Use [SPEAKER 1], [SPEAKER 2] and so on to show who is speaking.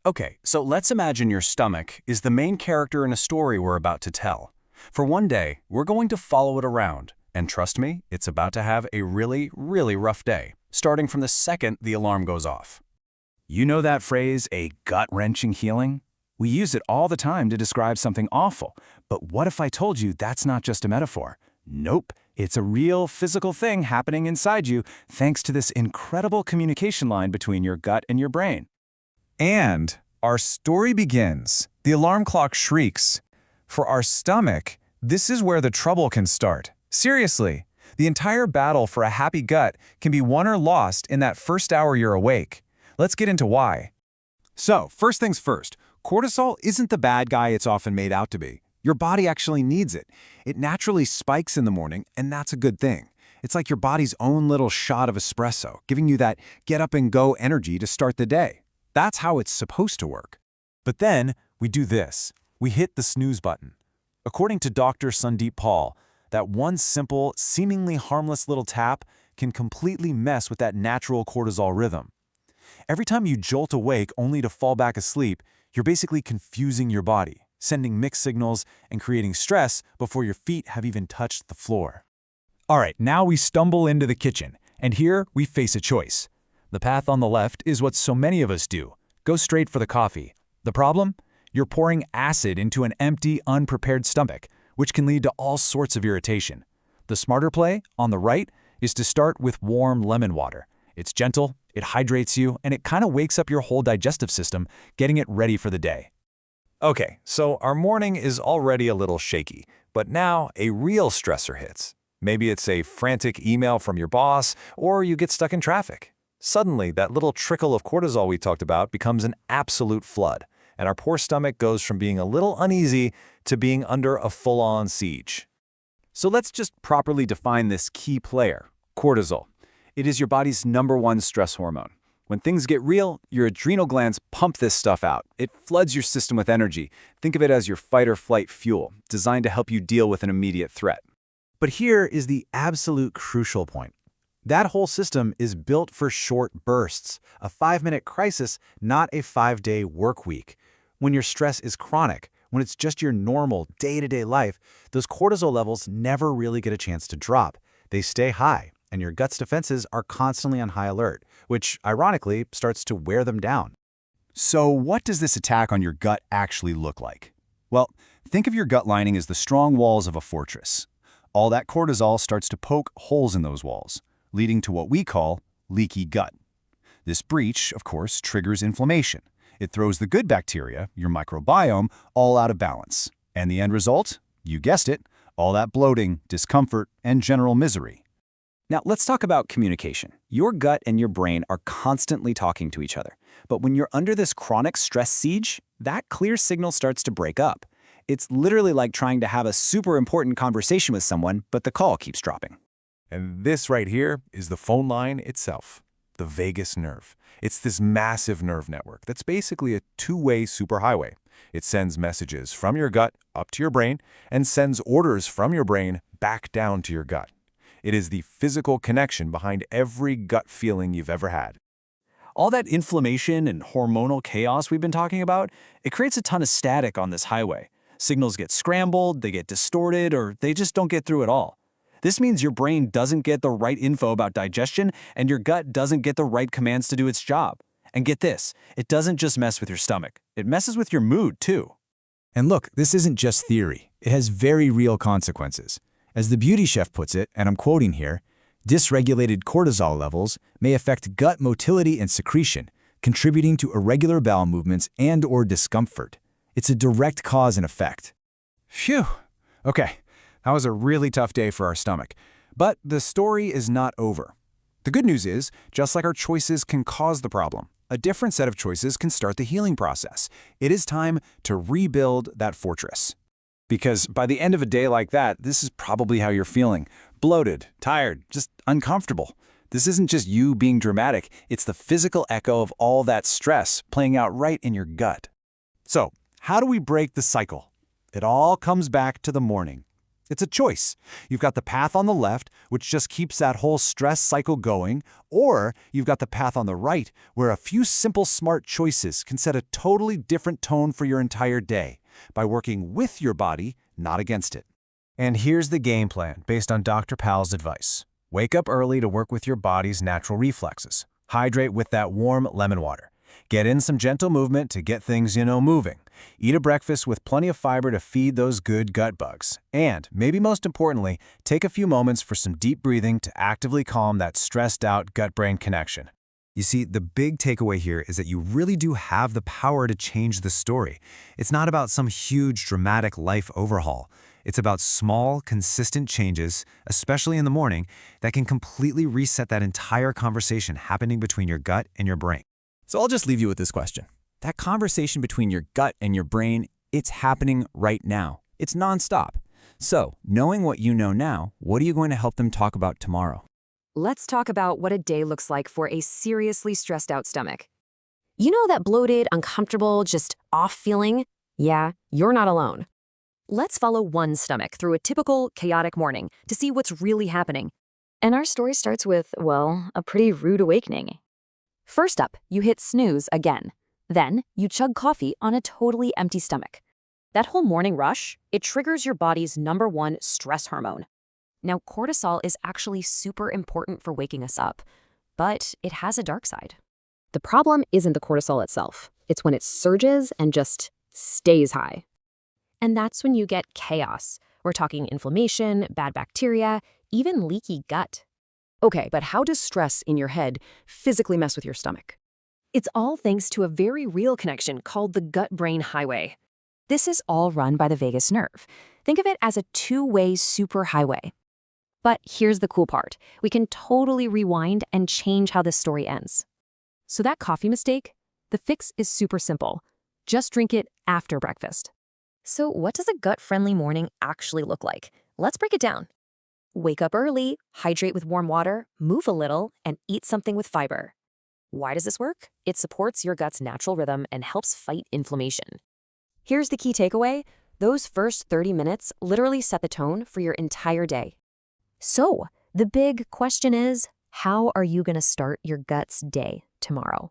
[SPEAKER 1] Okay, so let's imagine your stomach is the main character in a story we're about to tell. For one day, we're going to follow it around, and trust me, it's about to have a really, really rough day, starting from the second the alarm goes off.
[SPEAKER 2] You know that phrase, a gut-wrenching healing? We use it all the time to describe something awful. But what if I told you that's not just a metaphor? Nope, it's a real physical thing happening inside you thanks to this incredible communication line between your gut and your brain. And our story begins. The alarm clock shrieks. For our stomach, this is where the trouble can start. Seriously, the entire battle for a happy gut can be won or lost in that first hour you're awake. Let's get into why.
[SPEAKER 3] So, first things first, cortisol isn't the bad guy it's often made out to be. Your body actually needs it. It naturally spikes in the morning, and that's a good thing. It's like your body's own little shot of espresso, giving you that get-up-and-go energy to start the day. That's how it's supposed to work. But then, we do this. We hit the snooze button. According to Dr. Sandeep Paul, that one simple, seemingly harmless little tap can completely mess with that natural cortisol rhythm. Every time you jolt awake only to fall back asleep, you're basically confusing your body, sending mixed signals and creating stress before your feet have even touched the floor.
[SPEAKER 2] All right, now we stumble into the kitchen, and here we face a choice. The path on the left is what so many of us do. Go straight for the coffee. The problem? You're pouring acid into an empty, unprepared stomach, which can lead to all sorts of irritation. The smarter play, on the right, is to start with warm lemon water. It's gentle, it hydrates you, and it kind of wakes up your whole digestive system, getting it ready for the day.
[SPEAKER 3] Okay, so our morning is already a little shaky, but now a real stressor hits. Maybe it's a frantic email from your boss, or you get stuck in traffic. Suddenly, that little trickle of cortisol we talked about becomes an absolute flood, and our poor stomach goes from being a little uneasy to being under a full-on siege. So let's just properly define this key player, cortisol. It is your body's #1 stress hormone. When things get real, your adrenal glands pump this stuff out. It floods your system with energy. Think of it as your fight-or-flight fuel, designed to help you deal with an immediate threat. But here is the absolute crucial point. That whole system is built for short bursts, a 5-minute crisis, not a 5-day work week. When your stress is chronic, when it's just your normal day-to-day life, those cortisol levels never really get a chance to drop. They stay high, and your gut's defenses are constantly on high alert, which, ironically, starts to wear them down.
[SPEAKER 1] So what does this attack on your gut actually look like? Well, think of your gut lining as the strong walls of a fortress. All that cortisol starts to poke holes in those walls, leading to what we call leaky gut. This breach, of course, triggers inflammation. It throws the good bacteria, your microbiome, all out of balance. And the end result? You guessed it, all that bloating, discomfort, and general misery.
[SPEAKER 3] Now, let's talk about communication. Your gut and your brain are constantly talking to each other. But when you're under this chronic stress siege, that clear signal starts to break up. It's literally like trying to have a super important conversation with someone, but the call keeps dropping. And this right here is the phone line itself, the vagus nerve. It's this massive nerve network that's basically a two-way superhighway. It sends messages from your gut up to your brain and sends orders from your brain back down to your gut. It is the physical connection behind every gut feeling you've ever had. All that inflammation and hormonal chaos we've been talking about, it creates a ton of static on this highway. Signals get scrambled, they get distorted, or they just don't get through at all. This means your brain doesn't get the right info about digestion, and your gut doesn't get the right commands to do its job. And get this, it doesn't just mess with your stomach. It messes with your mood, too.
[SPEAKER 2] And look, this isn't just theory. It has very real consequences. As the beauty chef puts it, and I'm quoting here, dysregulated cortisol levels may affect gut motility and secretion, contributing to irregular bowel movements and/or discomfort. It's a direct cause and effect.
[SPEAKER 3] Phew. Okay, that was a really tough day for our stomach. But the story is not over. The good news is, just like our choices can cause the problem, a different set of choices can start the healing process. It is time to rebuild that fortress. Because by the end of a day like that, this is probably how you're feeling. Bloated, tired, just uncomfortable. This isn't just you being dramatic, it's the physical echo of all that stress playing out right in your gut. So, how do we break the cycle? It all comes back to the morning.
[SPEAKER 2] It's a choice. You've got the path on the left, which just keeps that whole stress cycle going, or you've got the path on the right, where a few simple smart choices can set a totally different tone for your entire day by working with your body, not against it. And here's the game plan based on Dr. Pal's advice. Wake up early to work with your body's natural reflexes. Hydrate with that warm lemon water. Get in some gentle movement to get things, moving. Eat a breakfast with plenty of fiber to feed those good gut bugs. And, maybe most importantly, take a few moments for some deep breathing to actively calm that stressed-out gut-brain connection. You see, the big takeaway here is that you really do have the power to change the story. It's not about some huge, dramatic life overhaul. It's about small, consistent changes, especially in the morning, that can completely reset that entire conversation happening between your gut and your brain.
[SPEAKER 4] So I'll just leave you with this question. That conversation between your gut and your brain, it's happening right now. It's nonstop. So, knowing what you know now, what are you going to help them talk about tomorrow?
[SPEAKER 5] Let's talk about what a day looks like for a seriously stressed out stomach. You know that bloated, uncomfortable, just off feeling? Yeah, you're not alone. Let's follow one stomach through a typical chaotic morning to see what's really happening. And our story starts with, well, a pretty rude awakening. First up, you hit snooze again. Then, you chug coffee on a totally empty stomach. That whole morning rush, it triggers your body's #1 stress hormone. Now, cortisol is actually super important for waking us up, but it has a dark side. The problem isn't the cortisol itself. It's when it surges and just stays high. And that's when you get chaos. We're talking inflammation, bad bacteria, even leaky gut. Okay, but how does stress in your head physically mess with your stomach? It's all thanks to a very real connection called the gut-brain highway. This is all run by the vagus nerve. Think of it as a two-way superhighway. But here's the cool part. We can totally rewind and change how this story ends. So that coffee mistake, the fix is super simple. Just drink it after breakfast. So what does a gut-friendly morning actually look like? Let's break it down. Wake up early, hydrate with warm water, move a little, and eat something with fiber. Why does this work? It supports your gut's natural rhythm and helps fight inflammation. Here's the key takeaway. Those first 30 minutes literally set the tone for your entire day. So, the big question is, how are you going to start your gut's day tomorrow?